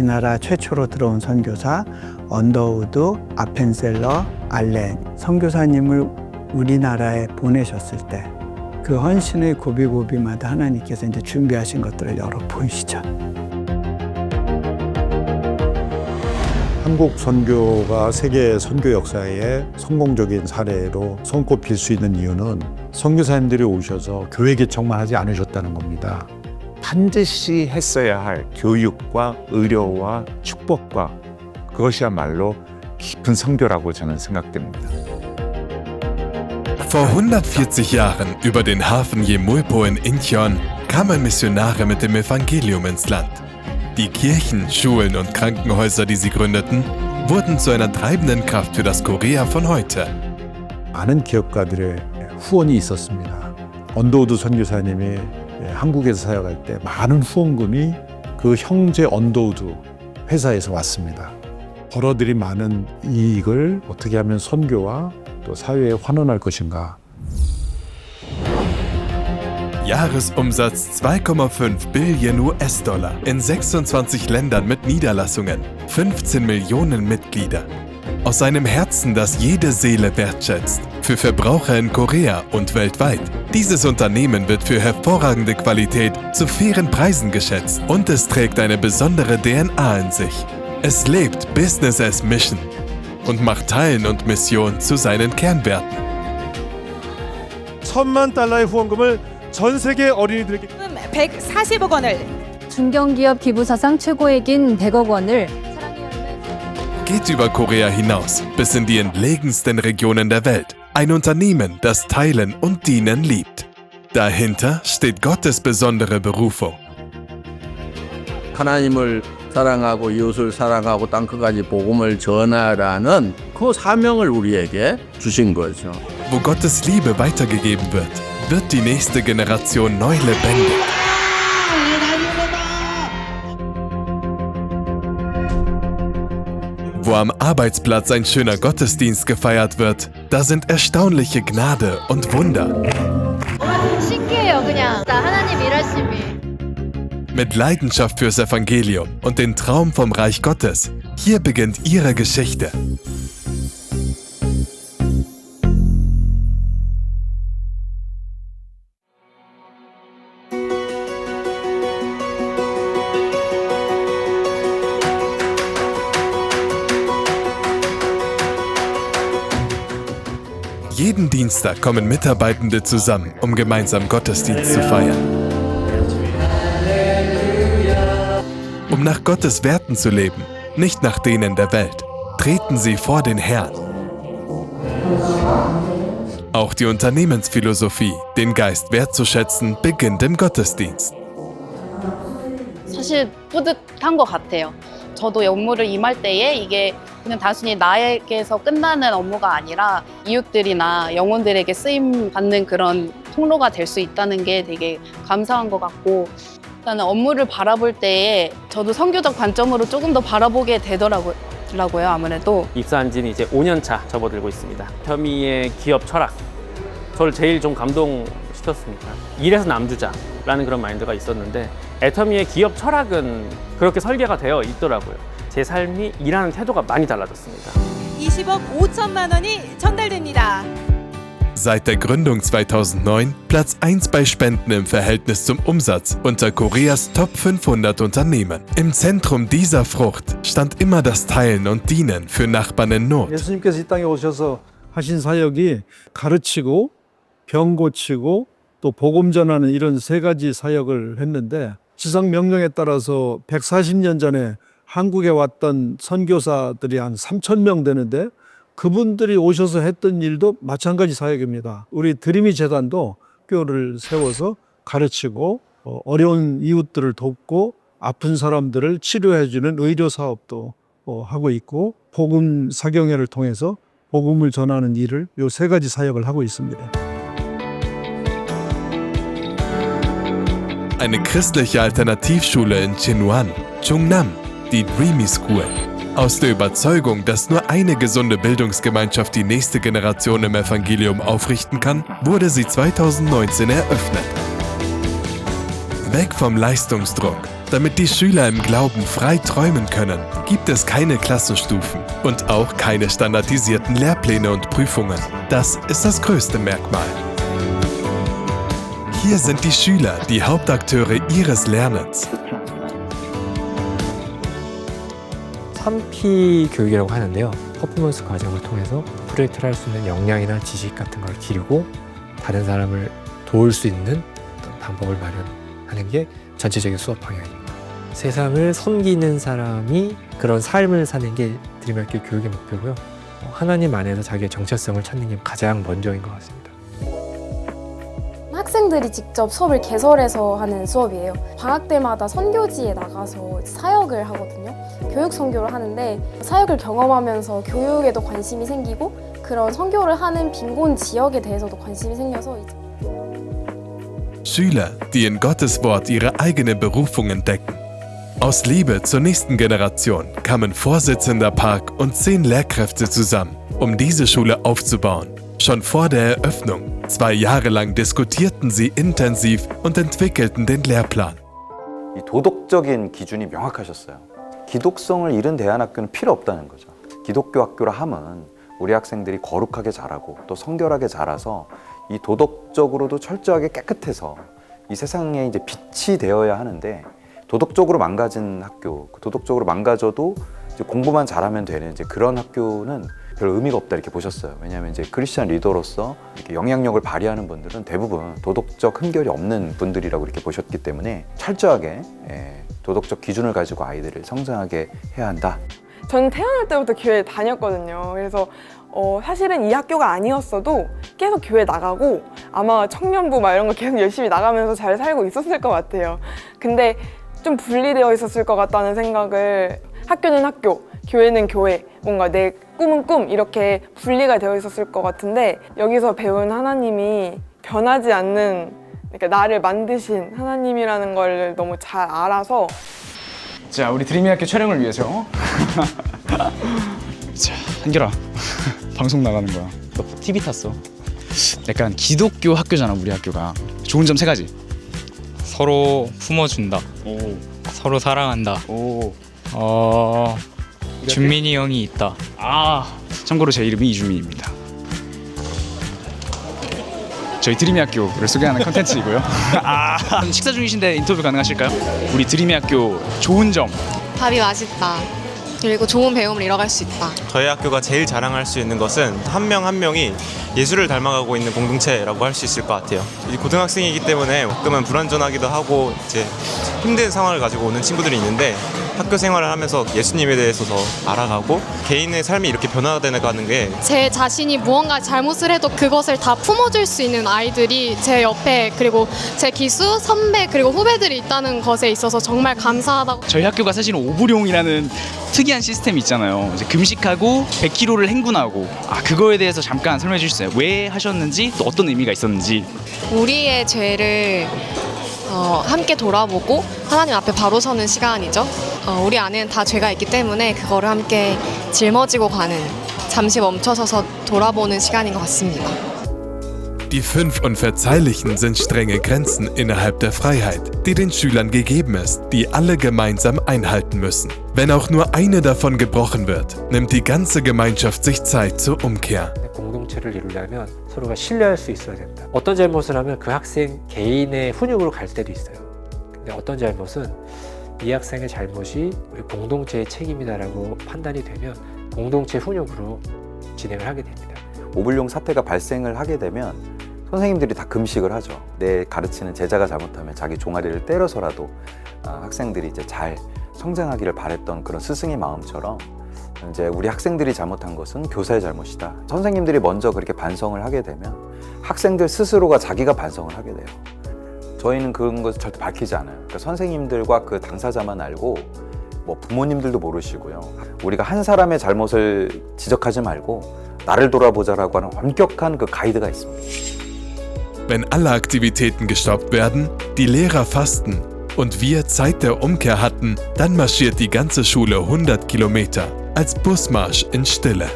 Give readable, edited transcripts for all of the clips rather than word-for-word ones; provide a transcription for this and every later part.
우리나라 최초로 들어온 선교사 언더우드 아펜셀러 알렌 선교사님을 우리나라에 보내셨을 때 그 헌신의 고비고비마다 하나님께서 이제 준비하신 것들을 열어 보이시죠. 한국 선교가 세계 선교 역사의 성공적인 사례로 손꼽힐 수 있는 이유는 선교사님들이 오셔서 교회 개척만 하지 않으셨다는 겁니다. 반드시 했어야 할 교육과 의료와 축복과 그것이야말로 깊은 선교라고 저는 생각됩니다. Vor 140 Jahren über den Hafen Jemulpo in Incheon kamen Missionare mit dem Evangelium ins Land. Die Kirchen, Schulen und Krankenhäuser, die sie gründeten, wurden zu einer treibenden Kraft für das Korea von heute. 많은 기업가들의 후원이 있었습니다. 언더우드 선교사님이 한국에서 사역할 때 많은 후원금이 그 형제 언더우드 회사에서 왔습니다. 벌어들인 많은 이익을 어떻게 하면 선교와 또 사회에 환원할 것인가. Jahresumsatz 2,5 Billionen US-Dollar in 26 Ländern mit Niederlassungen, 15 Millionen Mitglieder. Aus einem Herzen, das jede Seele wertschätzt, für Verbraucher in Korea und weltweit. Dieses Unternehmen wird für hervorragende Qualität zu fairen Preisen geschätzt und es trägt eine besondere DNA in sich. Es lebt Business as Mission und macht Teilen und Mission zu seinen Kernwerten. 1,000만 달러의 후원금을 전 세계 어린이들에게 140억 원을 중견기업 기부 사상 최고액인 100억 원을 Geht über Korea hinaus, bis in die entlegensten Regionen der Welt. Ein Unternehmen, das Teilen und Dienen liebt. Dahinter steht Gottes besondere Berufung. 하나님을 사랑하고 이웃을 사랑하고 땅끝까지 복음을 전하라는 그 사명을 우리에게 주신 거죠. Wo Gottes Liebe weitergegeben wird die nächste Generation neu lebendig. Wo am Arbeitsplatz ein schöner Gottesdienst gefeiert wird, da sind erstaunliche Gnade und Wunder. 신기해요, 그냥. 하나님 일하심이. Mit Leidenschaft fürs Evangelium und den Traum vom Reich Gottes, hier beginnt ihre Geschichte. Jeden Dienstag kommen Mitarbeitende zusammen, um gemeinsam Gottesdienst zu feiern. Um nach Gottes Werten zu leben, nicht nach denen der Welt, treten sie vor den Herrn. Auch die Unternehmensphilosophie, den Geist wertzuschätzen, beginnt im Gottesdienst. 사실 뿌듯한 것 같아요. 저도 업무를 임할 때에 이게 그냥 단순히 나에게서 끝나는 업무가 아니라 이웃들이나 영혼들에게 쓰임 받는 그런 통로가 될 수 있다는 게 되게 감사한 것 같고, 일단은 업무를 바라볼 때에 저도 선교적 관점으로 조금 더 바라보게 되더라고요. 아무래도 입사한 지는 이제 5년 차 접어들고 있습니다. 터미의 기업 철학, 저를 제일 좀 감동시켰습니다. 일에서 남주자라는 그런 마인드가 있었는데 애터미의 기업 철학은 그렇게 설계가 되어 있더라고요. 제 삶이 일하는 태도가 많이 달라졌습니다. 20억 5천만 원이 전달됩니다. Seit der Gründung 2009 Platz 1 bei Spenden im Verhältnis zum Umsatz unter Koreas Top 500 Unternehmen. Im Zentrum dieser Frucht stand immer das Teilen und Dienen für Nachbarn in Not. 예수님께서 이 땅에 오셔서 하신 사역이 가르치고 병 고치고 또 복음 전하는 이런 세 가지 사역을 했는데, 지상 명령에 따라서 140년 전에 한국에 왔던 선교사들이 한 3,000명 되는데 그분들이 오셔서 했던 일도 마찬가지 사역입니다. 우리 드림이 재단도 학교를 세워서 가르치고 어려운 이웃들을 돕고 아픈 사람들을 치료해주는 의료 사업도 하고 있고, 복음 사경회를 통해서 복음을 전하는 일을 요 세 가지 사역을 하고 있습니다. Eine christliche Alternativschule in Chinuan, Chungnam, die Dreamy School. Aus der Überzeugung, dass nur eine gesunde Bildungsgemeinschaft die nächste Generation im Evangelium aufrichten kann, wurde sie 2019 eröffnet. Weg vom Leistungsdruck. Damit die Schüler im Glauben frei träumen können, gibt es keine Klassenstufen und auch keine standardisierten Lehrpläne und Prüfungen. Das ist das größte Merkmal. Hier sind die Schüler, die Hauptakteure ihres Lernens. 3P 교육이라고 하는데요. 퍼포먼스 과정을 통해서 프로젝트를 할 수 있는 역량이나 지식 같은 걸 기르고 다른 사람을 도울 수 있는 어떤 방법을 마련하는 게 전체적인 수업 방향입니다. 세상을 섬기는 사람이 그런 삶을 사는 게 드림학교 교육의 목표고요. 하나님 안에서 자기의 정체성을 찾는 게 가장 먼저인 것 같습니다. 학생들이 직접 수업을 개설해서 하는 수업이에요. 방학 때마다 선교지에 나가서 사역을 하거든요. 교육 선교를 하는데 사역을 경험하면서 교육에도 관심이 생기고 그런 선교를 하는 빈곤 지역에 대해서도 관심이 생겨서 Schüler, die in Gottes Wort ihre eigene Berufung entdecken. Aus Liebe zur nächsten Generation kamen Vorsitzender Park und 10 Lehrkräfte zusammen, um diese Schule aufzubauen. Schon vor der Eröffnung, 2 Jahre lang diskutierten sie intensiv und entwickelten den Lehrplan. 이 도덕적인 기준이 명확하셨어요. 기독성을 잃은 대안학교는 필요 없다는 거죠. 기독교 학교라 함은 우리 학생들이 거룩하게 자라고 또 성결하게 자라서 이 도덕적으로도 철저하게 깨끗해서 이 세상에 이제 빛이 되어야 하는데 도덕적으로 망가진 학교, 도덕적으로 망가져도 이제 공부만 잘하면 되는 이제 그런 학교는 별 의미가 없다 이렇게 보셨어요. 왜냐하면 이제 크리스천 리더로서 이렇게 영향력을 발휘하는 분들은 대부분 도덕적 흠결이 없는 분들이라고 이렇게 보셨기 때문에 철저하게 도덕적 기준을 가지고 아이들을 성장하게 해야 한다. 저는 태어날 때부터 교회에 다녔거든요. 그래서 사실은 이 학교가 아니었어도 계속 교회 나가고 아마 청년부 막 이런 거 계속 열심히 나가면서 잘 살고 있었을 것 같아요. 근데 좀 분리되어 있었을 것 같다는 생각을 학교는 학교, 교회는 교회, 뭔가 내 꿈은 꿈 이렇게 분리가 되어 있었을 것 같은데 여기서 배운 하나님이 변하지 않는 그러니까 나를 만드신 하나님이라는 걸 너무 잘 알아서 자, 우리 드림이학교 촬영을 위해서 자, 한결아 방송 나가는 거야. 너 TV 탔어. 약간 기독교 학교잖아 우리 학교가. 좋은 점 3가지. 서로 품어준다. 오. 서로 사랑한다. 오. 준민이 형이 있다. 참고로 제 이름이 이준민입니다. 저희 드림이학교를 소개하는 컨텐츠이고요. 식사 중이신데 인터뷰 가능하실까요? 우리 드림이학교 좋은 점. 밥이 맛있다. 그리고 좋은 배움을 이뤄갈 수 있다. 저희 학교가 제일 자랑할 수 있는 것은 한 명 한 명이 예술을 닮아가고 있는 공동체라고 할 수 있을 것 같아요. 고등학생이기 때문에 가끔은 불완전하기도 하고 이제 힘든 상황을 가지고 오는 친구들이 있는데 학교 생활을 하면서 예수님에 대해서 더 알아가고 개인의 삶이 이렇게 변화되는 게 제 자신이 무언가 잘못을 해도 그것을 다 품어줄 수 있는 아이들이 제 옆에 그리고 제 기수, 선배 그리고 후배들이 있다는 것에 있어서 정말 감사하다고. 저희 학교가 사실은 오부룡이라는 특이한 시스템이 있잖아요. 이제 금식하고 100km를 행군하고 그거에 대해서 잠깐 설명해 주셨어요. 왜 하셨는지 또 어떤 의미가 있었는지. 우리의 죄를 함께 돌아보고 하나님 앞에 바로 서는 시간이죠. 우리 안에는 다 죄가 있기 때문에 그거를 함께 짊어지고 가는 잠시 멈춰서서 돌아보는 시간인 것 같습니다. Die 5 Unverzeihlichen sind strenge Grenzen innerhalb der Freiheit, die den Schülern gegeben ist, die alle gemeinsam einhalten müssen. Wenn auch nur eine davon gebrochen wird, nimmt die ganze Gemeinschaft sich Zeit zur Umkehr. 공동체를 이루려면 서로가 신뢰할 수 있어야 된다. 어떤 잘못을 하면 그 학생 개인의 훈육으로 갈 때도 있어요. 근데 어떤 잘못은 이 학생의 잘못이 우리 공동체의 책임이다라고 판단이 되면 공동체 훈육으로 진행을 하게 됩니다. 오불용 사태가 발생을 하게 되면 선생님들이 다 금식을 하죠. 내 가르치는 제자가 잘못하면 자기 종아리를 때려서라도 학생들이 이제 잘 성장하기를 바랬던 그런 스승의 마음처럼 이제 우리 학생들이 잘못한 것은 교사의 잘못이다. 선생님들이 먼저 그렇게 반성을 하게 되면 학생들 스스로가 자기가 반성을 하게 돼요. 저희는 그런 것을 절대 밝히지 않아요. 그러니까 선생님들과 그 당사자만 알고 뭐 부모님들도 모르시고요. 우리가 한 사람의 잘못을 지적하지 말고 나를 돌아보자라고 하는 엄격한 그 가이드가 있습니다. Wenn alle Aktivitäten gestoppt werden, die Lehrer fasten und wir Zeit der Umkehr hatten, dann marschiert die ganze Schule 100 Kilometer als Busmarsch in Stille.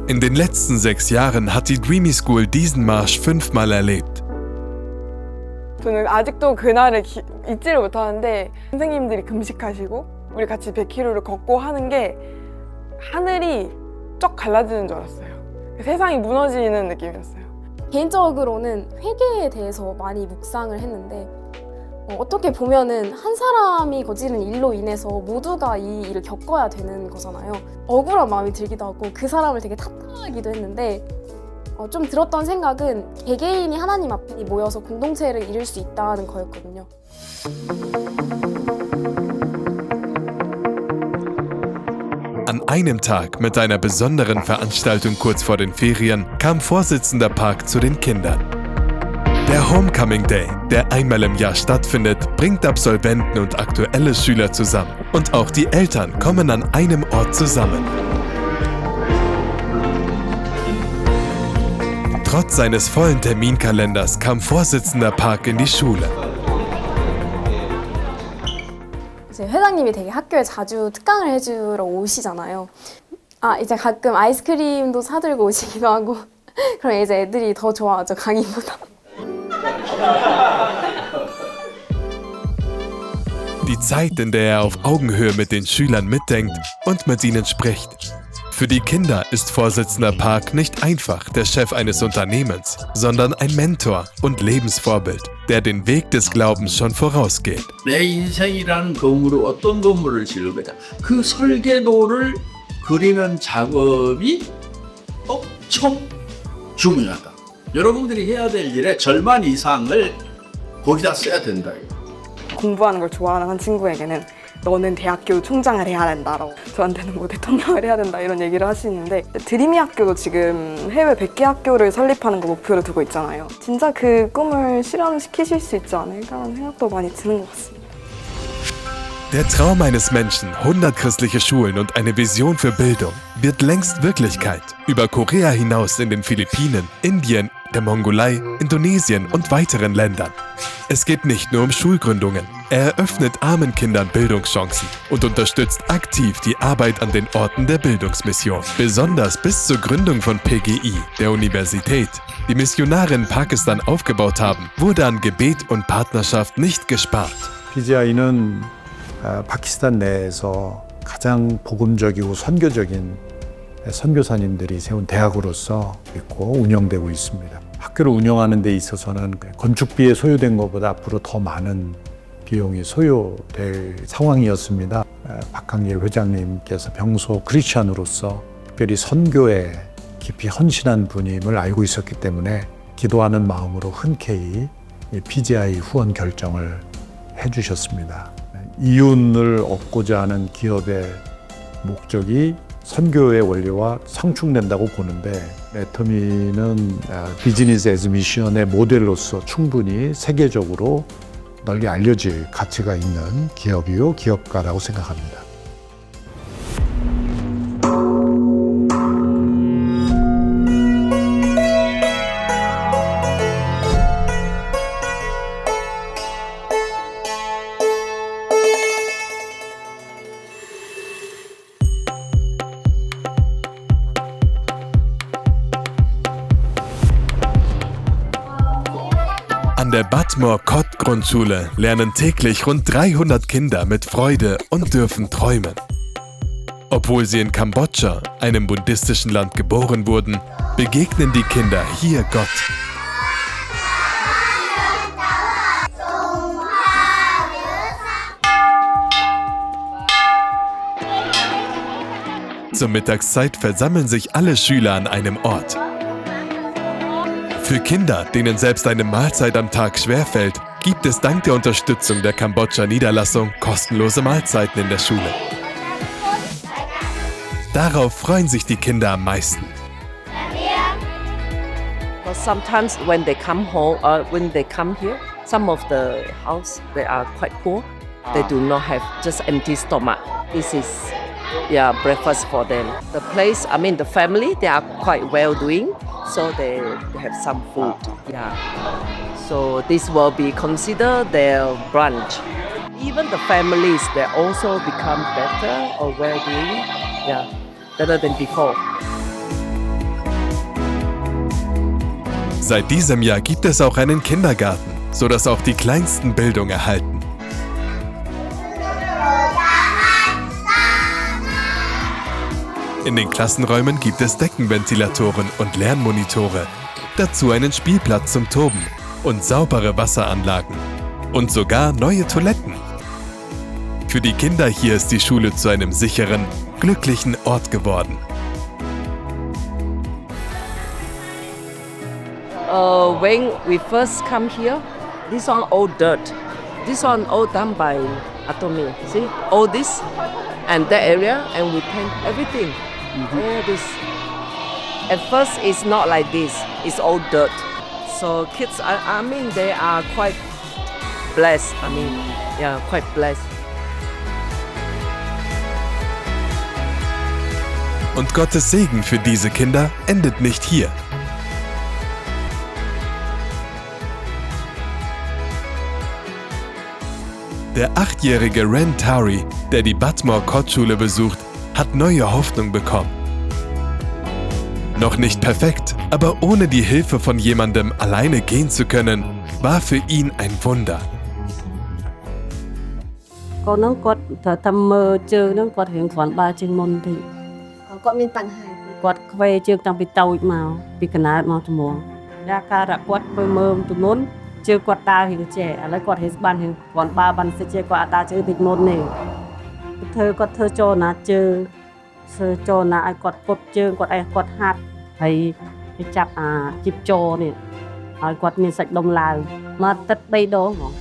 In den letzten 6 Jahren hat die Dreamy School diesen Marsch 5-mal erlebt. 저는 아직도 그날을 잊지를 못하는데 선생님들이 금식하시고 우리 같이 100km를 걷고 하는 게 하늘이 쫙 갈라지는 줄 알았어요. 세상이 무너지는 느낌이었어요. 개인적으로는 회개에 대해서 많이 묵상을 했는데 어떻게 보면은 한 사람이 저지른 일로 인해서 모두가 이 일을 겪어야 되는 거잖아요. 억울한 마음이 들기도 하고 그 사람을 되게 탓하기도 했는데 좀 들었던 생각은 개개인이 하나님 앞에 모여서 공동체를 이룰 수 있다는 거였거든요. An einem Tag mit einer besonderen Veranstaltung kurz vor den Ferien kam Vorsitzender Park zu den Kindern. Der Homecoming Day, der einmal im Jahr stattfindet, bringt Absolventen und aktuelle Schüler zusammen. Und auch die Eltern kommen an einem Ort zusammen. Trotz seines vollen Terminkalenders kam Vorsitzender Park in die Schule. 이제 회장님이 되게 학교에 자주 특강을 해주러 오시잖아요. 이제 가끔 아이스크림도 사들고 오시기도 하고 그럼 이제 애들이 더 좋아하죠, 강의보다. Die Zeit, in der er auf Augenhöhe mit den Schülern mitdenkt und mit ihnen spricht. Für die Kinder ist Vorsitzender Park nicht einfach der Chef eines Unternehmens, sondern ein Mentor und Lebensvorbild, der den Weg des Glaubens schon vorausgeht. 내 인생이라는 건물을 어떤 건물을 지을 거냐. 그 설계도를 그리는 작업이 엄청 중요하다. 여러분들이 해야 될 일의 절반 이상을 거기다 써야 된다. 공부하는 걸 좋아하는 한 친구에게는 너는 대학교 총장을 해야 된다라고, 저한테는 뭐 대통령을 해야 된다 이런 얘기를 하시는데, 드림이 학교도 지금 해외 100개 학교를 설립하는 거 목표로 두고 있잖아요. 진짜 그 꿈을 실현시키실 수 있지 않을까라는 생각도 많이 드는 것 같습니다. Der Traum eines Menschen, 100 christliche Schulen und eine Vision für Bildung, wird längst Wirklichkeit. Über Korea hinaus in den Philippinen, Indien, der Mongolei, Indonesien und weiteren Ländern. Es geht nicht nur um Schulgründungen. Er eröffnet armen Kindern Bildungschancen und unterstützt aktiv die Arbeit an den Orten der Bildungsmission. Besonders bis zur Gründung von PGI, der Universität, die Missionare in Pakistan aufgebaut haben, wurde an Gebet und Partnerschaft nicht gespart. PGI는 파키스탄 내에서 가장 복음적이고 선교적인 선교사님들이 세운 대학으로서 있고 운영되고 있습니다. 학교를 운영하는 데 있어서는 건축비에 소요된 것보다 앞으로 더 많은 비용이 소요될 상황이었습니다. 박항일 회장님께서 평소 크리스찬으로서 특별히 선교에 깊이 헌신한 분임을 알고 있었기 때문에 기도하는 마음으로 흔쾌히 PGI 후원 결정을 해주셨습니다. 이윤을 얻고자 하는 기업의 목적이 선교의 원리와 상충된다고 보는데, 애터미는 비즈니스 애즈 미션의 모델로서 충분히 세계적으로 널리 알려질 가치가 있는 기업이요 기업가라고 생각합니다. An der Badmore-Kott-Grundschule lernen täglich rund 300 Kinder mit Freude und dürfen träumen. Obwohl sie in Kambodscha, einem buddhistischen Land, geboren wurden, begegnen die Kinder hier Gott. Zur Mittagszeit versammeln sich alle Schüler an einem Ort. Für Kinder, denen selbst eine Mahlzeit am Tag schwerfällt, gibt es dank der Unterstützung der Kambodscha-Niederlassung kostenlose Mahlzeiten in der Schule. Darauf freuen sich die Kinder am meisten. But sometimes when they come home, when they come here, some of the house they are quite poor. They do not have just empty stomach. This is breakfast for them. The place, I mean the family, they are quite well doing. So they have some food, So this will be considered their brunch. Even the families, they also become better or well-doing, better than before. Seit diesem Jahr gibt es auch einen Kindergarten. sodass auch die Kleinsten Bildung erhalten. In den Klassenräumen gibt es Deckenventilatoren und Lernmonitore, dazu einen Spielplatz zum Toben und saubere Wasseranlagen und sogar neue Toiletten. Für die Kinder hier ist die Schule zu einem sicheren, glücklichen Ort geworden. When we first come here, this one all dirt. This one all done by Atomy. See, all this and that area, and we paint everything. All this. At first, it's not like this. It's all dirt. So kids, I mean, they are quite blessed. I mean, yeah, quite blessed. Und Gottes Segen für diese Kinder endet nicht hier. Der 8-jährige Ren Tari, der die Batmore Kottschule besucht, hat neue Hoffnung bekommen. Noch nicht perfekt, aber ohne die Hilfe von jemandem alleine gehen zu können, war für ihn ein Wunder. គាត់នឹងគាត់ត្រូវតែមើលជើងនឹងគាត់រៀងគ្រាន់បើជាងមុនតិចគាត់មានបញ្ហាគាត់ខ្វែជើងតាំងពីតូចមកពីកណើតមកត្មងតែការរគាត់មើលទៅមុនជើងគាត់ដើររៀងចេះឥឡូវគាត់រៀងបានរៀងគ្រាន់បើបានសិជេគាត់អត់ដើរជើងតិចមុនទេគាត់ធ្វើចូលណាជើងធ្វើចូលណាឲ្យគាត់ពុតជើងគាត់ឲ្យគាត់ហាត់ហើយគេចាប់ជីបចោនេះឲ្យគាត់មានសាច់ដុំឡើងមកទឹក3ដងហ្មង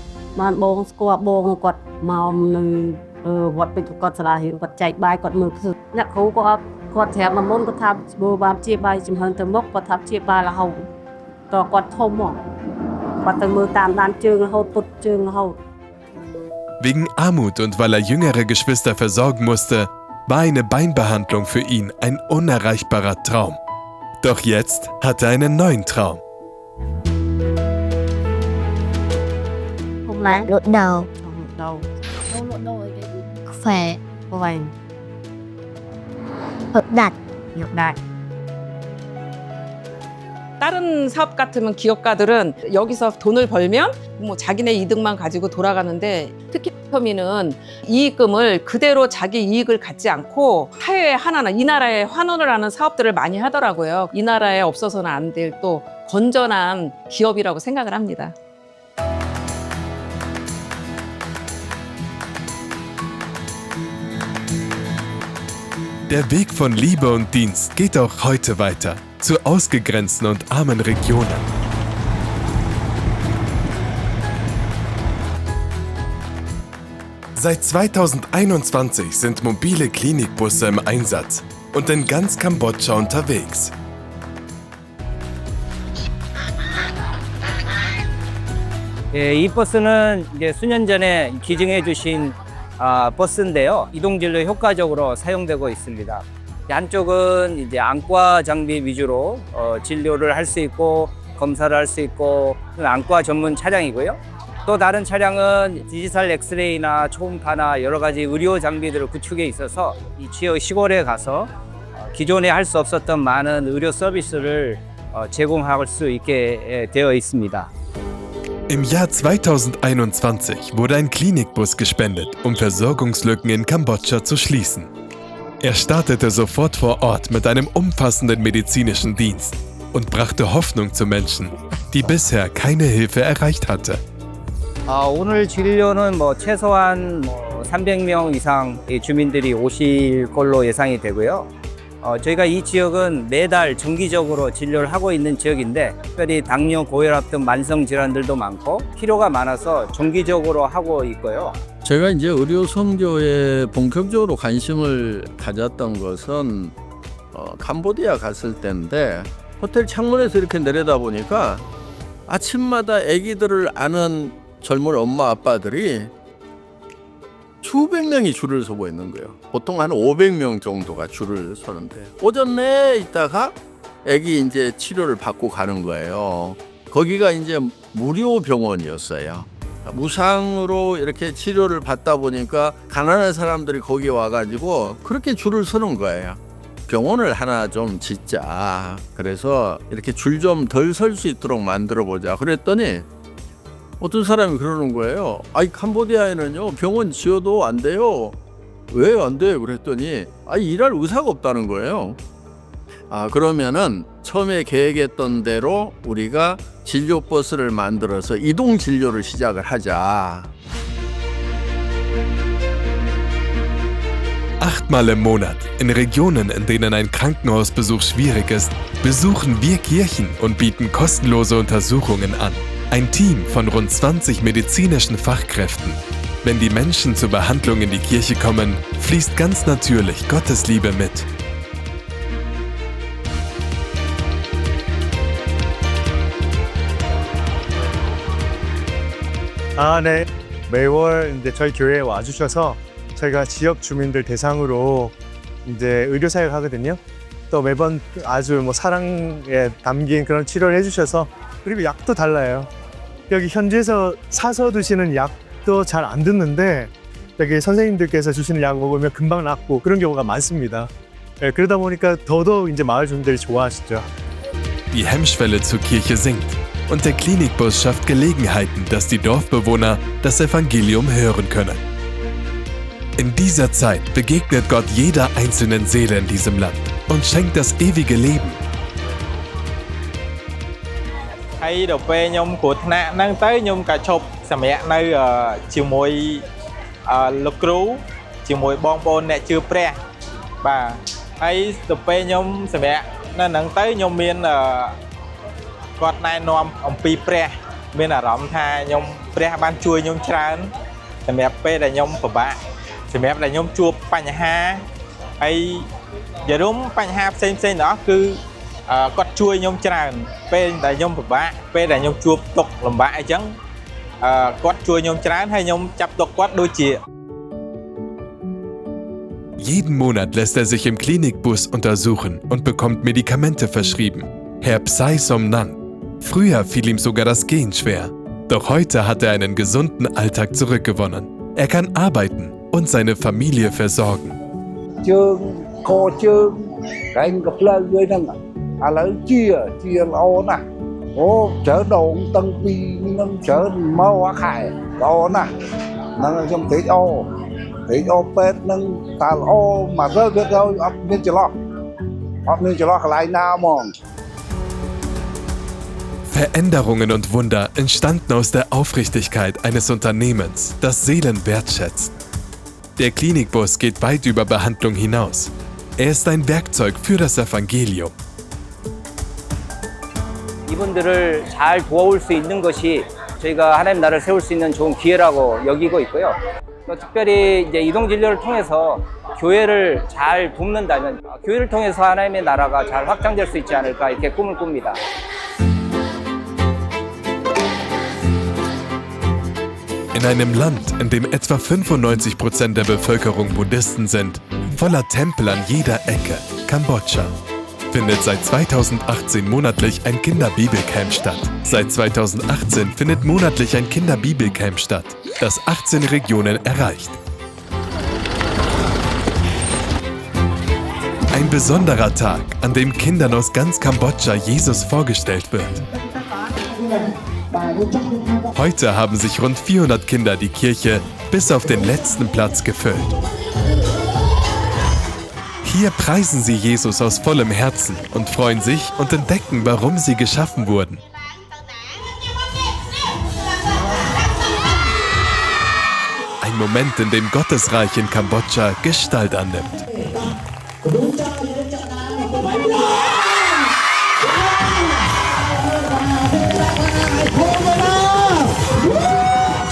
បានបងស្គាល់បងគាត់មកនៅវត្តពេជ្រគាត់សាលារៀនគាត់ចែកបាយគាត់មើលអ្នកគ្រូគាត់ប្រាប់មកមុនគាត់ថាបើបានជាបាយចំហឹងទៅមុខគាត់ថាជាបាយរហូតតគាត់ធំមកគាត់ទៅមើលតាមដានជើងរហូតពុតជើងរហូត Wegen Armut und weil er jüngere Geschwister versorgen musste, war eine Beinbehandlung für ihn ein unerreichbarer Traum. Doch jetzt hat er einen neuen Traum. Lột đầu. Khỏe. Hợp đạt. 다른 사업 같으면 기업가들은 여기서 돈을 벌면 뭐 자기네 이득만 가지고 돌아가는데 특히 터미는 이익금을 그대로 자기 이익을 갖지 않고 사회에 하나는 이 나라에 환원을 하는 사업들을 많이 하더라고요. 이 나라에 없어서는 안 될 또 건전한 기업이라고 생각을 합니다. Der Weg von Liebe und Dienst geht auch heute weiter zu ausgegrenzten und armen Regionen. Seit 2021 sind mobile Klinikbusse im Einsatz und in ganz Kambodscha unterwegs. 이 버스는 이제 수년 전에 기증해 주신 버스인데요. 이동진로 효과적으로 사용되고 있습니다. 한쪽은 이제 안과 장비 위주로 진료를 할 수 있고 검사를 할 수 있고 안과 전문 차량이고요. 또 다른 차량은 디지털 엑스레이나 초음파나 여러 가지 의료 장비들을 구축해 있어서 이 지역 시골에 가서 기존에 할 수 없었던 많은 의료 서비스를 제공할 수 있게 되어 있습니다. Im Jahr 2021 wurde ein Klinikbus gespendet, um Versorgungslücken in Kambodscha zu schließen. Er startete sofort vor Ort mit einem umfassenden medizinischen Dienst und brachte Hoffnung zu Menschen, die bisher keine Hilfe erreicht hatte. 오늘 진료는 최소한 300명 이상의 주민들이 오실 걸로 예상이 되고요. 저희가 이 지역은 매달 정기적으로 진료를 하고 있는 지역인데 특별히 당뇨, 고혈압 등 만성 질환들도 많고 필요가 많아서 정기적으로 하고 있고요. 제가 이제 의료 선교에 본격적으로 관심을 가졌던 것은 캄보디아 갔을 때인데 호텔 창문에서 이렇게 내려다 보니까 아침마다 아기들을 아는 젊은 엄마 아빠들이 수백 명이 줄을 서고 있는 거예요. 보통 한 500명 정도가 줄을 서는데 오전 내에 있다가 아기 이제 치료를 받고 가는 거예요. 거기가 이제 무료 병원이었어요. 무상으로 이렇게 치료를 받다 보니까 가난한 사람들이 거기 와가지고 그렇게 줄을 서는 거예요. 병원을 하나 좀 짓자. 그래서 이렇게 줄 좀 덜 설 수 있도록 만들어 보자. 그랬더니 어떤 사람이 그러는 거예요. 아이 캄보디아에는요 병원 지어도 안 돼요. 왜 안 돼요? 그랬더니 일할 의사가 없다는 거예요. 그러면은 처음에 계획했던 대로 우리가 진료 버스를 만들어서 이동 진료를 시작을 하자. 8-mal im Monat, in Regionen, in denen ein Krankenhausbesuch schwierig ist, besuchen wir Kirchen und bieten kostenlose Untersuchungen an. Ein Team von rund 20 medizinischen Fachkräften. Wenn die Menschen zur Behandlung in die Kirche kommen, fließt ganz natürlich Gottes Liebe mit. 네. 매월 이제 저희 교회에 와주셔서 저희가 지역 주민들 대상으로 이제 의료 사역을 하거든요. 또 매번 아주 사랑에 담긴 그런 치료를 해주셔서 그리고 약도 달라요. 여기 현지에서 사서 드시는 약도 잘 안 듣는데 여기 선생님들께서 주시는 약 먹으면 금방 낫고 그런 경우가 많습니다. 그러다 보니까 더더욱 이제 마을 주민들이 좋아하시죠. Die Hemmschwelle zur Kirche sinkt und der Klinikbus schafft Gelegenheiten, dass die Dorfbewohner das Evangelium hören können. In dieser Zeit begegnet Gott jeder einzelnen Seele in diesem Land und schenkt das ewige Leben. ហើយដល់ពេលខ្ញុំគ្រោះថ្នាក់ហ្នឹងទៅខ្ញុំក៏ឈប់សម្រាកនៅជាមួយលោកគ្រូជាមួយបងប្អូនអ្នកជឿព្រះបាទហើយដល់ពេលខ្ញុំសម្រាកនៅហ្នឹងទៅខ្ញុំមានគាត់ណែនាំអំពីព្រះមានអារម្មណ៍ថាខ្ញុំព្រះបានជួយខ្ញុំច្រើនសម្រាប់ពេលដែលខ្ញុំពិបាកសម្រាប់ដែលខ្ញុំជួបបញ្ហាហើយនិយាយរួមបញ្ហាផ្សេងៗទាំងអស់គឺគាត់ជួយខ្ញុំច្រើនពេលដែលខ្ញុំពិបាកពេលដែលខ្ញុំជួបទុក្ខលំបាកអីចឹងគាត់ជួយខ្ញុំច្រើនហើយខ្ញុំចាប់ទុកគាត់ដូចជា Jeden Monat lässt er sich im Klinikbus untersuchen und bekommt Medikamente verschrieben. Herr Psy Som Nang. Früher fiel ihm sogar das Gehen schwer. Doch heute hat er einen gesunden Alltag zurückgewonnen. Er kann arbeiten und seine Familie versorgen. Veränderungen und Wunder entstanden aus der Aufrichtigkeit eines Unternehmens, das Seelen wertschätzt. Der Klinikbus geht weit über Behandlung hinaus. Er ist ein Werkzeug für das Evangelium. 이분들을 잘 도와올 수 있는 것이 저희가 하나님 나라를 세울 수 있는 좋은 기회라고 여기고 있고요. 또 특별히 이제 이동 진료를 통해서 교회를 잘 돕는다면 교회를 통해서 하나님의 나라가 잘 확장될 수 있지 않을까 이렇게 꿈을 꿉니다. In einem Land, in dem etwa 95% der Bevölkerung Buddhisten sind, voller Tempel an jeder Ecke, Kambodscha, findet seit 2018 monatlich ein Kinderbibelcamp statt. Seit 2018 findet monatlich ein Kinderbibelcamp statt, das 18 Regionen erreicht. Ein besonderer Tag, an dem Kindern aus ganz Kambodscha Jesus vorgestellt wird. Heute haben sich rund 400 Kinder die Kirche bis auf den letzten Platz gefüllt. Hier preisen sie Jesus aus vollem Herzen und freuen sich und entdecken, warum sie geschaffen wurden. Ein Moment, in dem Gottes Reich in Kambodscha Gestalt annimmt.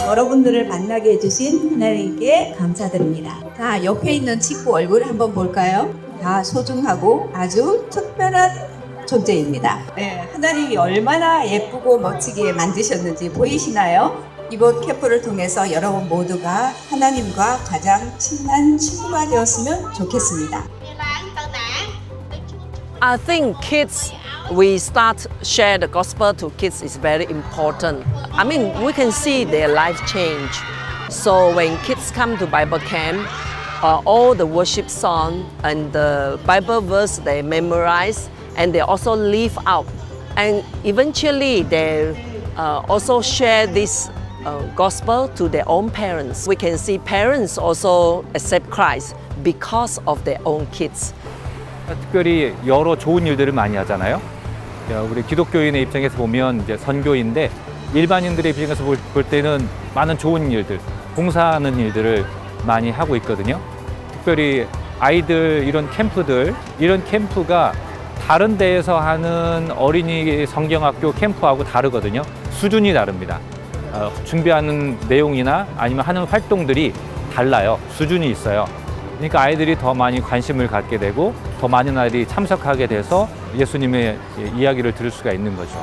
여러분들을 만나게 해주신 하나님께 감사드립니다. 자, 옆에 있는 친구 얼굴 한번 볼까요? 다 소중하고 아주 특별한 존재입니다. 네, 하나님이 얼마나 예쁘고 멋지게 만드셨는지 보이시나요? 이번 캠프를 통해서 여러분 모두가 하나님과 가장 친한 친구가 되었으면 좋겠습니다. I think kids, we start share the gospel to kids is very important. I mean, we can see their life change. So when kids come to Bible camp, all the worship song and the Bible verse they memorize and they also live out. And eventually they also share this gospel to their own parents. We can see parents also accept Christ because of their own kids. 특별히 여러 좋은 일들을 많이 하잖아요. 우리 기독교인의 입장에서 보면 이제 선교인데 일반인들의 입장에서 볼 때는 많은 좋은 일들, 봉사하는 일들을 많이 하고 있거든요. 특별히 아이들 이런 캠프들, 이런 캠프가 다른 데에서 하는 어린이 성경학교 캠프하고 다르거든요. 수준이 다릅니다. 준비하는 내용이나 아니면 하는 활동들이 달라요. 수준이 있어요. 그러니까 아이들이 더 많이 관심을 갖게 되고 더 많은 아이들이 참석하게 돼서 예수님의 이야기를 들을 수가 있는 거죠.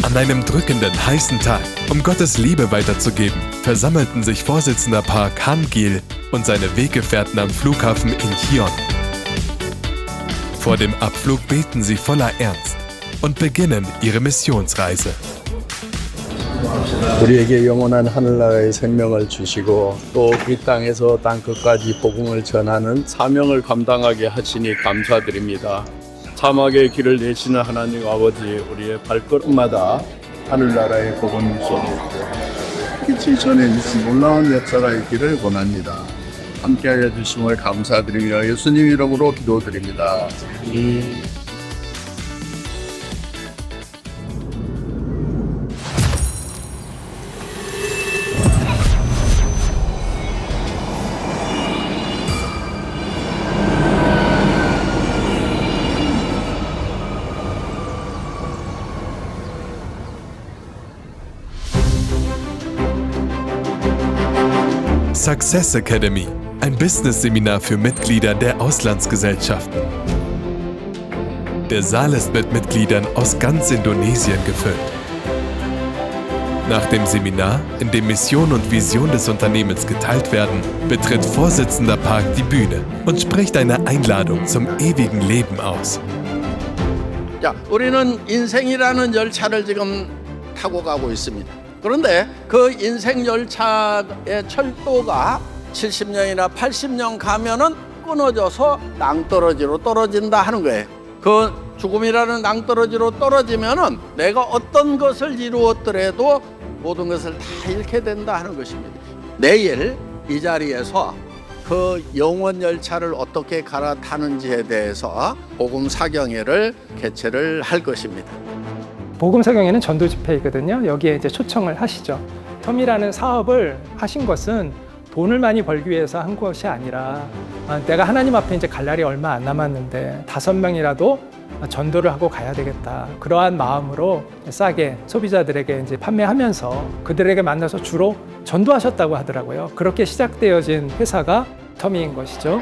An einem drückenden, heißen Tag, um Gottes Liebe weiterzugeben, versammelten sich Vorsitzender Park Han Gil und seine Weggefährten am Flughafen Incheon. Vor dem Abflug beten sie voller Ernst und beginnen ihre Missionsreise. 우리에게 영원한 하늘나라의 생명을 주시고 또 이 땅에서 땅 끝까지 복음을 전하는 사명을 감당하게 하시니 감사드립니다. 사막의 길을 내시는 하나님 아버지, 우리의 발걸음마다 하늘나라의 복음 소리 빛이 전해지신 놀라운 역사가 있기를 원합니다. 함께하여 주심을 감사드리며 예수님 이름으로 기도드립니다. Success Academy, ein Business-Seminar für Mitglieder der Auslandsgesellschaften. Der Saal ist mit Mitgliedern aus ganz Indonesien gefüllt. Nach dem Seminar, in dem Mission und Vision des Unternehmens geteilt werden, betritt Vorsitzender Park die Bühne und spricht eine Einladung zum ewigen Leben aus. 자, 우리는 인생이라는 열차를 지금 타고 가고 있습니다. 그런데 그 인생 열차의 철도가 70년이나 80년 가면은 끊어져서 낭떠러지로 떨어진다 하는 거예요. 그 죽음이라는 낭떠러지로 떨어지면은 내가 어떤 것을 이루었더라도 모든 것을 다 잃게 된다 하는 것입니다. 내일 이 자리에서 그 영원 열차를 어떻게 갈아타는지에 대해서 복음 사경회를 개최를 할 것입니다. 복음 사경회는 전도 집회이거든요. 여기에 이제 초청을 하시죠. 텀이라는 사업을 하신 것은 돈을 많이 벌기 위해서 한 것이 아니라 내가 하나님 앞에 이제 갈 날이 얼마 안 남았는데 5명이라도 전도를 하고 가야 되겠다. 그러한 마음으로 싸게 소비자들에게 이제 판매하면서 그들에게 만나서 주로 전도하셨다고 하더라고요. 그렇게 시작되어진 회사가 텀이인 것이죠.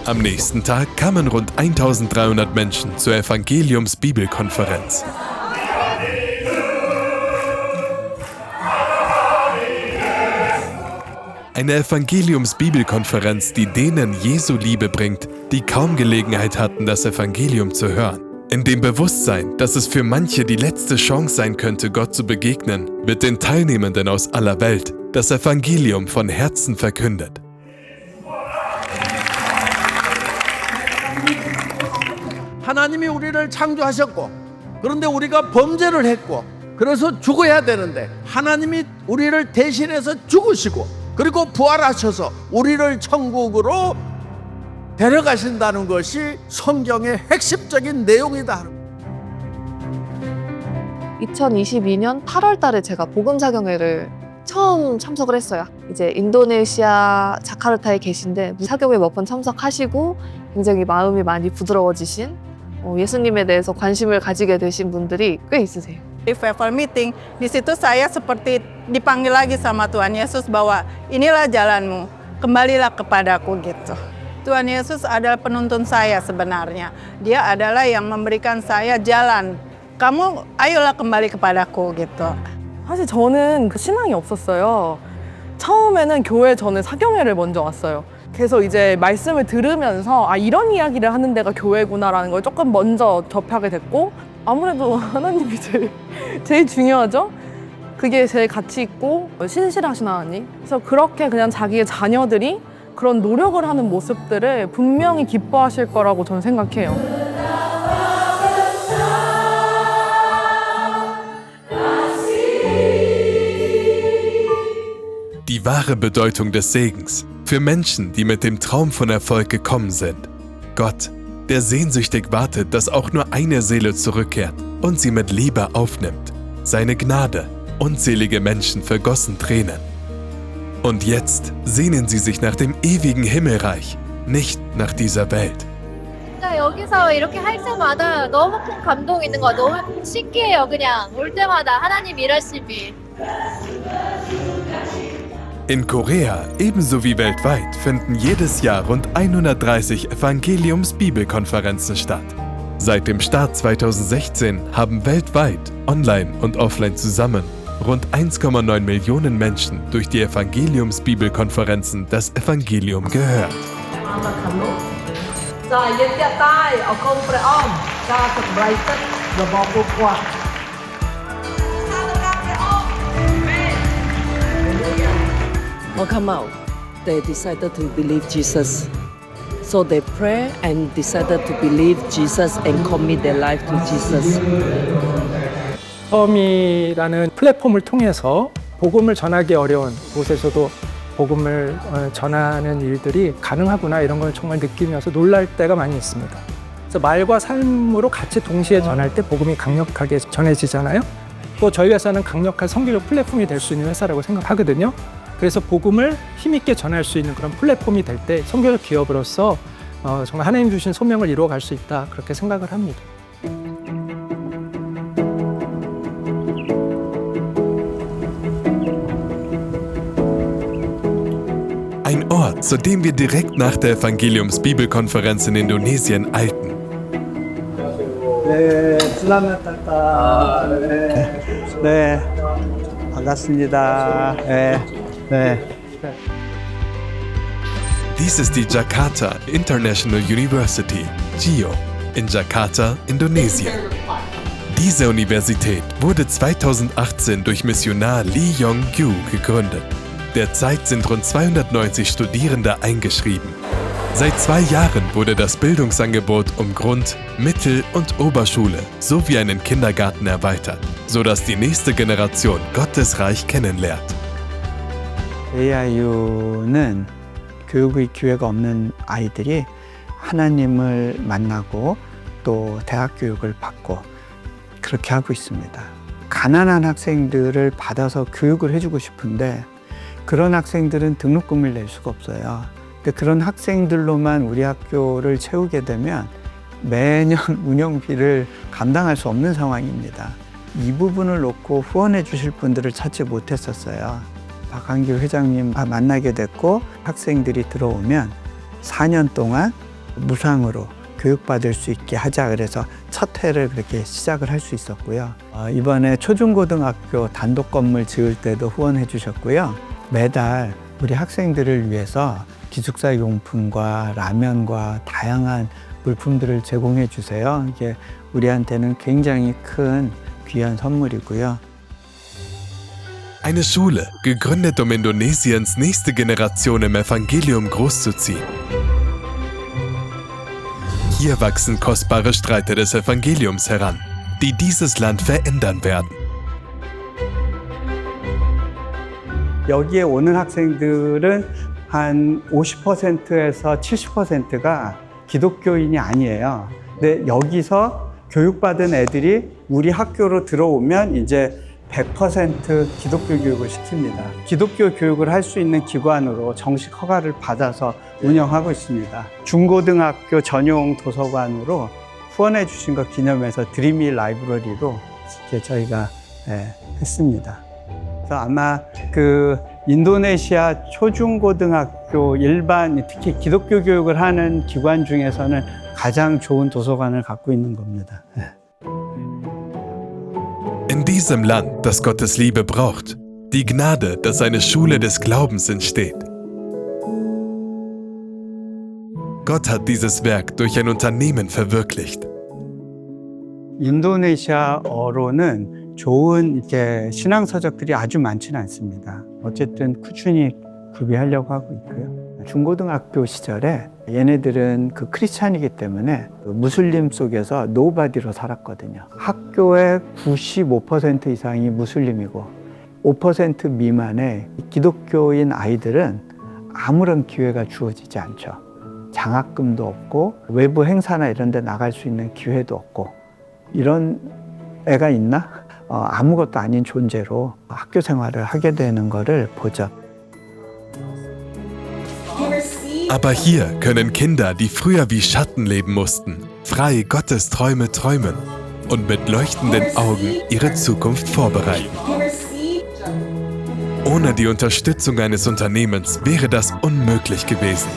Am nächsten Tag kamen rund 1300 Menschen zur Evangeliums-Bibelkonferenz. Eine Evangeliums-Bibelkonferenz, die denen Jesu Liebe bringt, die kaum Gelegenheit hatten, das Evangelium zu hören. In dem Bewusstsein, dass es für manche die letzte Chance sein könnte, Gott zu begegnen, wird den Teilnehmenden aus aller Welt das Evangelium von Herzen verkündet. 하나님이 우리를 창조하셨고 그런데 우리가 범죄를 했고 그래서 죽어야 되는데 하나님이 우리를 대신해서 죽으시고 그리고 부활하셔서 우리를 천국으로 데려가신다는 것이 성경의 핵심적인 내용이다. 2022년 8월 달에 제가 복음사경회를 처음 참석을 했어요. 이제 인도네시아 자카르타에 계신데 사경회 몇 번 참석하시고 굉장히 마음이 많이 부드러워지신 예수님에 대해서 관심을 가지게 되신 분들이 꽤 있으세요. Revival meeting, di situ saya seperti dipanggil lagi sama Tuhan Yesus bahwa inilah jalanmu, kembalilah kepadaku gitu. Tuhan Yesus adalah penuntun saya sebenarnya. Dia adalah yang memberikan saya jalan. Kamu ayolah kembali kepadaku gitu. 사실 저는 그 신앙이 없었어요. 처음에는 교회 저는 사경회를 먼저 왔어요. 그래서 이제 말씀을 들으면서 아 이런 이야기를 하는 데가 교회구나라는 걸 조금 먼저 접하게 됐고 아무래도 하나님이 제일 중요하죠. 그게 제일 가치 있고 신실하신 하나님. 그래서 그렇게 그냥 자기의 자녀들이 그런 노력을 하는 모습들을 분명히 기뻐하실 거라고 저는 생각해요. Die wahre Bedeutung des Segens für Menschen, die mit dem Traum von Erfolg gekommen sind. Gott, der sehnsüchtig wartet, dass auch nur eine Seele zurückkehrt und sie mit Liebe aufnimmt. Seine Gnade, unzählige Menschen vergossen Tränen. Und jetzt sehnen sie sich nach dem ewigen Himmelreich, nicht nach dieser Welt. 진짜 여기서 이렇게 할 때마다 너무 큰 감동이 있는 거 너무 신기해요. 그냥 올 때마다 하나님 일하심이. In Korea, ebenso wie weltweit, finden jedes Jahr rund 130 Evangeliums-Bibelkonferenzen statt. Seit dem Start 2016 haben weltweit, online und offline zusammen, rund 1,9 Millionen Menschen durch die Evangeliums-Bibelkonferenzen das Evangelium gehört. Or come out, they decided to believe Jesus. So they pray and decided to believe Jesus and commit their life to Jesus. 텀이라는 플랫폼을 통해서 복음을 전하기 어려운 곳에서도 복음을 전하는 일들이 가능하구나 이런 걸 정말 느끼면서 놀랄 때가 많이 있습니다. 그래서 말과 삶으로 같이 동시에 전할 때 복음이 강력하게 전해지잖아요. 또 저희 회사는 강력한 선교적 플랫폼이 될 수 있는 회사라고 생각하거든요. 그래서 복음을 힘있게 전할 수 있는 그런 플랫폼이 될 때 선교적 기업으로서 정말 하나님 주신 소명을 이루어갈 수 있다 그렇게 생각을 합니다. Ein Ort, zu dem wir direkt nach der Evangeliums-Bibelkonferenz in Indonesien eilten. 네, selamat datang. 네, 반갑습니다. Dies ist die Jakarta International University, JIO, in Jakarta, Indonesien. Diese Universität wurde 2018 durch Missionar Lee Yong-gyu gegründet. Derzeit sind rund 290 Studierende eingeschrieben. Seit 2 Jahren wurde das Bildungsangebot um Grund-, Mittel- und Oberschule sowie einen Kindergarten erweitert, sodass die nächste Generation Gottes Reich kennenlernt. AIU는 교육의 기회가 없는 아이들이 하나님을 만나고 또 대학 교육을 받고 그렇게 하고 있습니다. 가난한 학생들을 받아서 교육을 해주고 싶은데 그런 학생들은 등록금을 낼 수가 없어요. 근데 그런 학생들로만 우리 학교를 채우게 되면 매년 운영비를 감당할 수 없는 상황입니다. 이 부분을 놓고 후원해 주실 분들을 찾지 못했었어요. 박한길 회장님 만나게 됐고 학생들이 들어오면 4년 동안 무상으로 교육받을 수 있게 하자 그래서 첫 회를 그렇게 시작을 할 수 있었고요. 이번에 초중고등학교 단독 건물 지을 때도 후원해 주셨고요. 매달 우리 학생들을 위해서 기숙사 용품과 라면과 다양한 물품들을 제공해 주세요. 이게 우리한테는 굉장히 큰 귀한 선물이고요. Eine Schule, gegründet, um Indonesiens nächste Generation im Evangelium großzuziehen. Hier wachsen kostbare Streiter des Evangeliums heran, die dieses Land verändern werden. 여기에 오는 학생들은 한 50%에서 70%가 기독교인이 아니에요. 근데 여기서 교육받은 애들이 우리 학교로 들어오면 이제 100% 기독교 교육을 시킵니다. 기독교 교육을 할 수 있는 기관으로 정식 허가를 받아서 운영하고 있습니다. 중고등학교 전용 도서관으로 후원해 주신 것 기념해서 드리미 라이브러리로 이렇게 저희가 했습니다. 그래서 아마 그 인도네시아 초중고등학교 일반 특히 기독교 교육을 하는 기관 중에서는 가장 좋은 도서관을 갖고 있는 겁니다. In diesem Land, das Gottes Liebe braucht, die Gnade, dass eine Schule des Glaubens entsteht. Gott hat dieses Werk durch ein Unternehmen verwirklicht. 인도네시아어로는 좋은 이렇게 신앙 서적들이 아주 많지는 않습니다. 어쨌든 꾸준히 구비하려고 하고 있고요. 중고등학교 시절에 얘네들은 그 크리스찬이기 때문에 무슬림 속에서 노바디로 살았거든요. 학교의 95% 이상이 무슬림이고 5% 미만의 기독교인 아이들은 아무런 기회가 주어지지 않죠. 장학금도 없고 외부 행사나 이런 데 나갈 수 있는 기회도 없고 이런 애가 있나? 아무것도 아닌 존재로 학교 생활을 하게 되는 거를 보죠. Aber hier können Kinder, die früher wie Schatten leben mussten, frei Gottes Träume träumen und mit leuchtenden Augen ihre Zukunft vorbereiten. Ohne die Unterstützung eines Unternehmens wäre das unmöglich gewesen.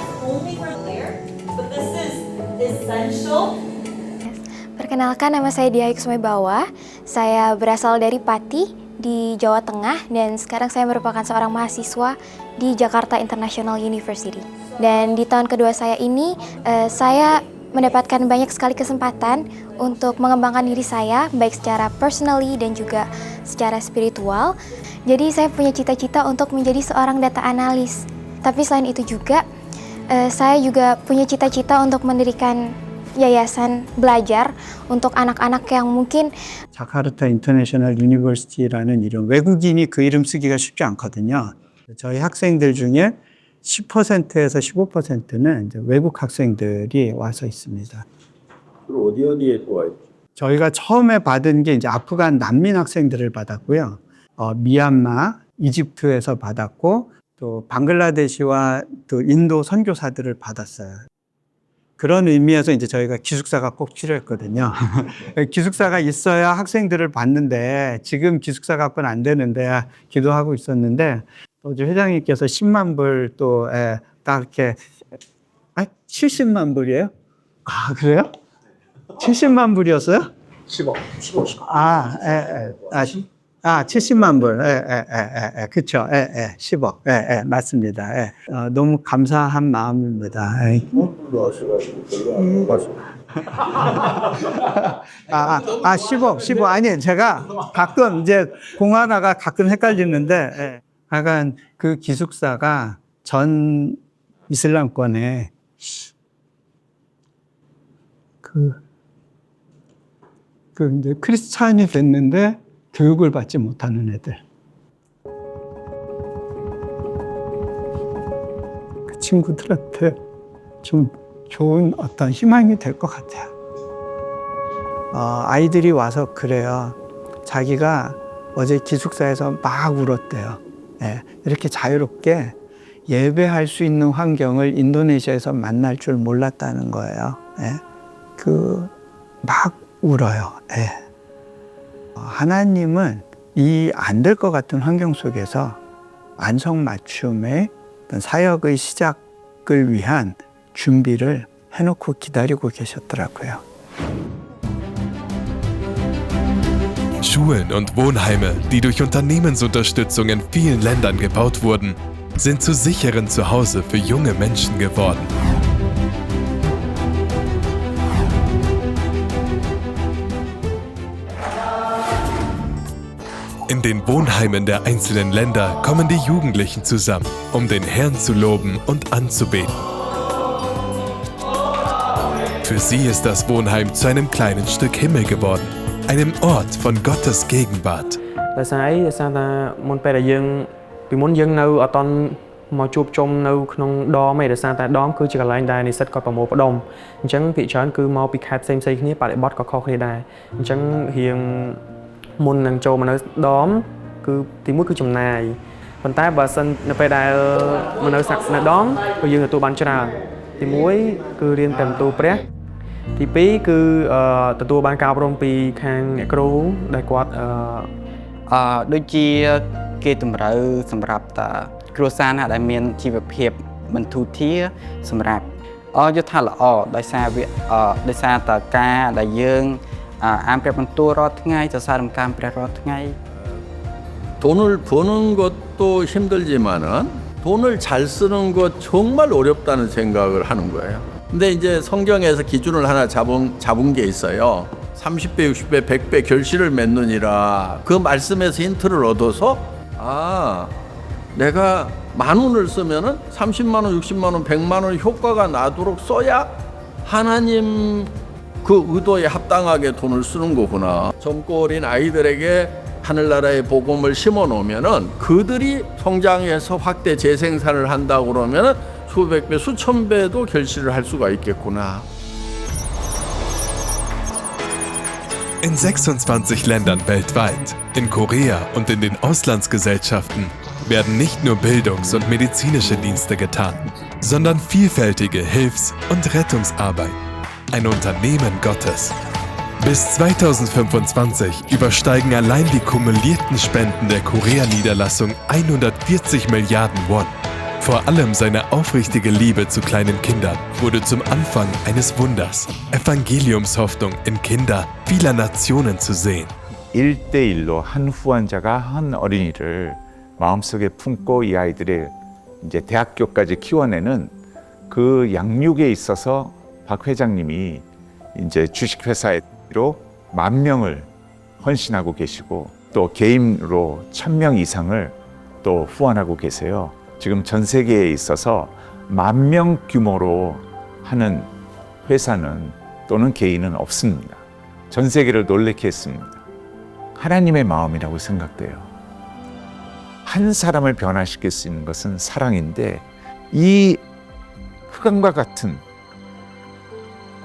Perkenalkan, nama saya Diah Kusuma Bawah. Saya berasal dari Pati di Jawa Tengah dan sekarang saya merupakan seorang mahasiswa di Jakarta International University. Dan di tahun kedua saya ini, saya mendapatkan banyak sekali kesempatan untuk mengembangkan diri saya, baik secara personally dan juga secara spiritual. Jadi saya punya cita-cita untuk menjadi seorang data analis. Tapi selain itu juga, saya juga punya cita-cita untuk mendirikan yayasan belajar untuk anak-anak yang mungkin 자카르타 인터내셔널 유니버시티라는 이름, 외국인이 그 이름 쓰기가 쉽지 않거든요. 저희 학생들 중에 10%에서 15%는 이제 외국 학생들이 와서 있습니다. 어디에 또 와 있죠? 저희가 처음에 받은 게 이제 아프간 난민 학생들을 받았고요. 미얀마, 이집트에서 받았고 또 방글라데시와 또 인도 선교사들을 받았어요. 그런 의미에서 이제 저희가 기숙사가 꼭 필요했거든요. 기숙사가 있어야 학생들을 받는데 지금 기숙사 갖고는 안 되는데 기도하고 있었는데 또 이제 회장님께서 10만 불 또 딱 이렇게 70만 불이에요? 아 그래요? 70만 불이었어요? 10억. 70만 불. 그쵸. 10억. 맞습니다. 너무 감사한 마음입니다. 10억. 아니, 제가 가끔 이제 공하나가 가끔 헷갈리는데, 하여간 그 기숙사가 전 이슬람권에 이제 크리스찬이 됐는데, 교육을 받지 못하는 애들. 그 친구들한테 좀 좋은 어떤 희망이 될 것 같아요. 아이들이 와서 그래요. 자기가 어제 기숙사에서 막 울었대요. 이렇게 자유롭게 예배할 수 있는 환경을 인도네시아에서 만날 줄 몰랐다는 거예요. 막 울어요. 하나님은 이 안 될 것 같은 환경 속에서 안성맞춤의 어떤 사역의 시작을 위한 준비를 해놓고 기다리고 계셨더라고요. Schulen und Wohnheime, die durch Unternehmensunterstützung in vielen Ländern gebaut wurden, sind zu sicheren Zuhause für junge Menschen geworden. In den Wohnheimen der einzelnen Länder kommen die Jugendlichen zusammen, um den Herrn zu loben und anzubeten. Für sie ist das Wohnheim zu einem kleinen Stück Himmel geworden, einem Ort von Gottes Gegenwart. មកជួបជុំនៅក្នុងដមឯដោយសារតែដមគឺជាកន្លែងដែលនិស្សិតគាត់ប្រមូលផ្ដុំអញ្ចឹងភាគច្រើនគឺមកពីខេត្តផ្សេងៗគ្នាបរិបទក៏ខុសគ្នាដែរអញ្ចឹងរៀងមុននឹងចូលមកនៅដមគឺទីមួយគឺចំណាយប៉ុន្តែបើសិននៅពេលដែលមកនៅនៅដមគឺយើងទទួលបានច្រើនទីមួយគឺរៀនតែបន្ទូលព្រះទីពីរគឺទទួលបានការអប់រំពីខាងអ្នកគ្រូដែលគាត់ដូចជាគេតម្រូវសម្រាប់តាគ្រួសារណាដែលមានជីវភាពមិនធូរធារសម្រាប់យល់ថាល្អដោយសារតើការដែលយើងអានព្រះបន្ទូលរាល់ថ្ងៃសរសើររំកាំព្រះរាល់ថ្ងៃ 돈을 버는 것도 힘들지만은 돈을 잘 쓰는 것 정말 어렵다는 생각을 하는 거예요. 근데 이제 성경에서 기준을 하나 잡은 게 있어요. 30배, 60배, 100배 결실을 맺느니라. 그 말씀에서 힌트를 얻어서 내가 10,000원을 쓰면은 30만 원, 60만 원, 100만 원 효과가 나도록 써야 하나님 그 의도에 합당하게 돈을 쓰는 거구나. 젊고 어린 아이들에게 하늘나라의 복음을 심어 놓으면은 그들이 성장해서 확대 재생산을 한다고 그러면은 수백 배, 수천 배도 결실을 할 수가 있겠구나. In 26 Ländern weltweit, in Korea und in den Auslandsgesellschaften werden nicht nur Bildungs- und medizinische Dienste getan, sondern vielfältige Hilfs- und Rettungsarbeit. Ein Unternehmen Gottes. Bis 2025 übersteigen allein die kumulierten Spenden der Korea-Niederlassung 140 Milliarden Won. Vor allem seine aufrichtige Liebe zu kleinen Kindern wurde zum Anfang eines Wunders, Evangeliumshoffnung in Kinder vieler Nationen zu sehen. 1대1로 한 후원자가 한 어린이를 마음속에 품고 이 아이들의 이제 대학교까지 키워내는 그 양육에 있어서 박 회장님이 이제 주식회사로 10,000명을 헌신하고 계시고 또 개인으로 1,000명 이상을 또 후원하고 계세요. 지금 전 세계에 있어서 10,000명 규모로 하는 회사는 또는 개인은 없습니다. 전 세계를 놀래게 했습니다. 하나님의 마음이라고 생각돼요. 한 사람을 변화시킬 수 있는 것은 사랑인데 이 흑암과 같은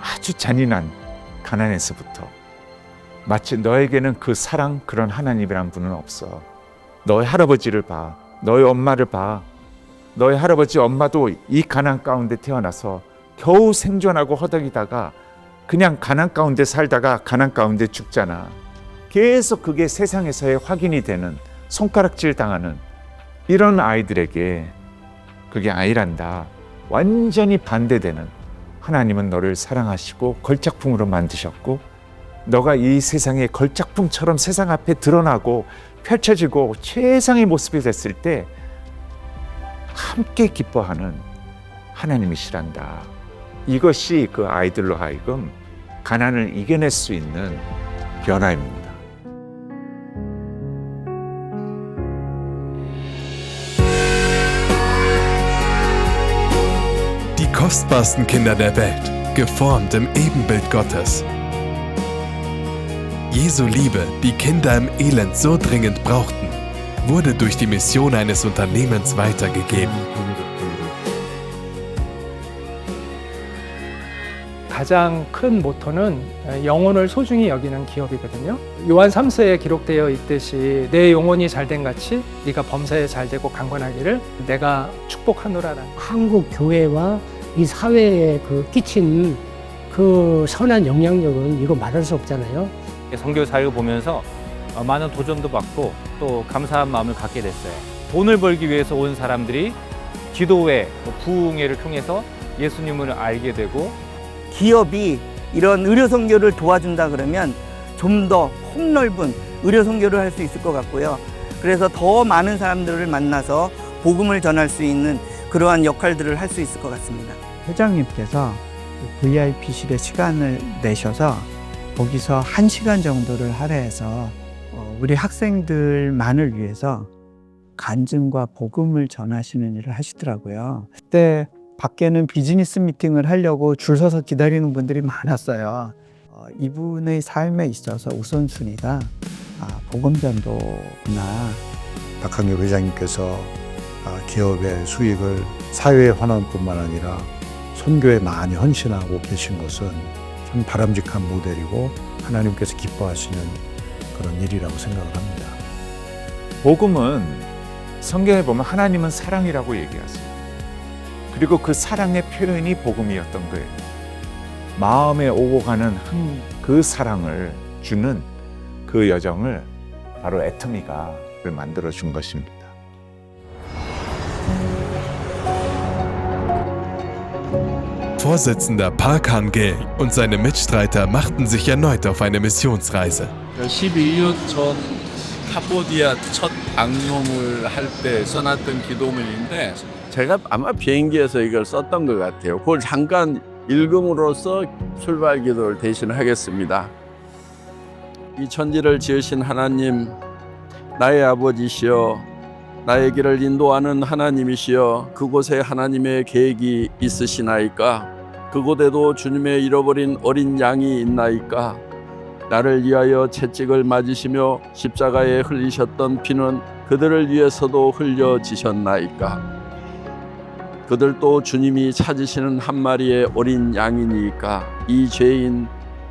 아주 잔인한 가난에서부터 마치 너에게는 그 사랑, 그런 하나님이란 분은 없어. 너의 할아버지를 봐. 너의 엄마를 봐. 너의 할아버지 엄마도 이 가난 가운데 태어나서 겨우 생존하고 허덕이다가 그냥 가난 가운데 살다가 가난 가운데 죽잖아. 계속 그게 세상에서의 확인이 되는, 손가락질 당하는 이런 아이들에게 그게 아니란다. 완전히 반대되는, 하나님은 너를 사랑하시고 걸작품으로 만드셨고 너가 이 세상의 걸작품처럼 세상 앞에 드러나고 펼쳐지고 최상의 모습이 됐을 때 함께 기뻐하는 하나님이시란다. 이것이 그 아이들로 하여금 가난을 이겨낼 수 있는 변화입니다. Die kostbarsten Kinder der Welt, geformt im Ebenbild Gottes. Jesu Liebe, die Kinder im Elend so dringend brauchten, wurde durch die Mission eines Unternehmens weitergegeben. 가장 큰 모토는 영혼을 소중히 여기는 기업이거든요. 요한 3서에 기록되어 있듯이 내 영혼이 잘된 같이 네가 범사에 잘되고 강건하기를 내가 축복하노라라는. 한국 교회와 이 사회에 그 끼친 그 선한 영향력은 이거 말할 수 없잖아요. 선교 사역을 보면서 많은 도전도 받고 또 감사한 마음을 갖게 됐어요. 돈을 벌기 위해서 온 사람들이 기도회, 부흥회를 통해서 예수님을 알게 되고, 기업이 이런 의료 선교를 도와준다 그러면 좀 더 폭넓은 의료 선교를 할 수 있을 것 같고요. 그래서 더 많은 사람들을 만나서 복음을 전할 수 있는 그러한 역할들을 할 수 있을 것 같습니다. 회장님께서 VIP실에 시간을 내셔서 거기서 1시간 정도를 할애해서 우리 학생들만을 위해서 간증과 복음을 전하시는 일을 하시더라고요. 그때 밖에는 비즈니스 미팅을 하려고 줄 서서 기다리는 분들이 많았어요. 이분의 삶에 있어서 우선순위가 복음 전도구나. 박항규 회장님께서 기업의 수익을 사회의 환원뿐만 아니라 선교에 많이 헌신하고 계신 것은 참 바람직한 모델이고 하나님께서 기뻐하시는 그런 일이라고 생각을 합니다. 복음은 성경에 보면 하나님은 사랑이라고 얘기하세요. 그리고 그 사랑의 표현이 복음이었던 거예요. 마음에 오고 가는 그 사랑을 주는 그 여정을 바로 애터미가 만들어 준 것입니다. Vorsitzender Park Han-gil und seine Mitstreiter machten sich erneut auf eine Missionsreise. 12년 전 캄보디아 첫 방문을 할 때 써놨던 기도문인데 제가 아마 비행기에서 이걸 썼던 것 같아요. 그걸 잠깐 읽음으로써 출발 기도를 대신하겠습니다. 이 천지를 지으신 하나님, 나의 아버지시여, 나의 길을 인도하는 하나님이시여, 그곳에 하나님의 계획이 있으시나이까? 그곳에도 주님의 잃어버린 어린 양이 있나이까? 나를 위하여 채찍을 맞으시며 십자가에 흘리셨던 피는 그들을 위해서도 흘려지셨나이까? 그들도 주님이 찾으시는 한 마리의 어린 양이니까 이 죄인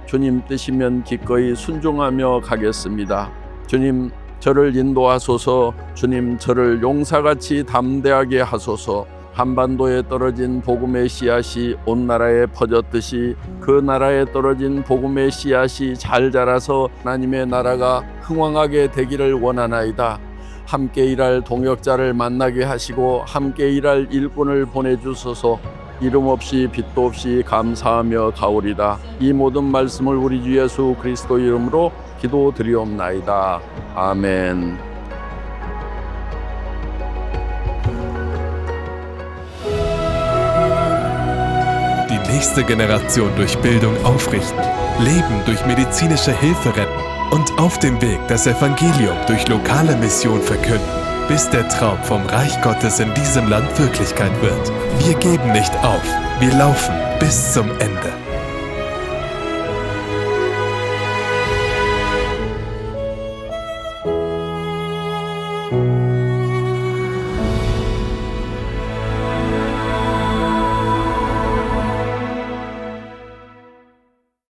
주님 뜻이면 기꺼이 순종하며 가겠습니다. 주님 저를 인도하소서. 주님 저를 용사같이 담대하게 하소서. 한반도에 떨어진 복음의 씨앗이 온 나라에 퍼졌듯이 그 나라에 떨어진 복음의 씨앗이 잘 자라서 하나님의 나라가 흥왕하게 되기를 원하나이다. 함께 일할 동역자를 만나게 하시고 함께 일할 일꾼을 보내주소서. 이름 없이 빛도 없이 감사하며 가오리다. 이 모든 말씀을 우리 주 예수 그리스도 이름으로 기도드리옵나이다. 아멘. Die nächste Generation durch Bildung aufrichten, Leben durch medizinische Hilfe retten und auf dem Weg das Evangelium durch lokale Mission verkünden, bis der Traum vom Reich Gottes in diesem Land Wirklichkeit wird. Wir geben nicht auf, wir laufen bis zum Ende.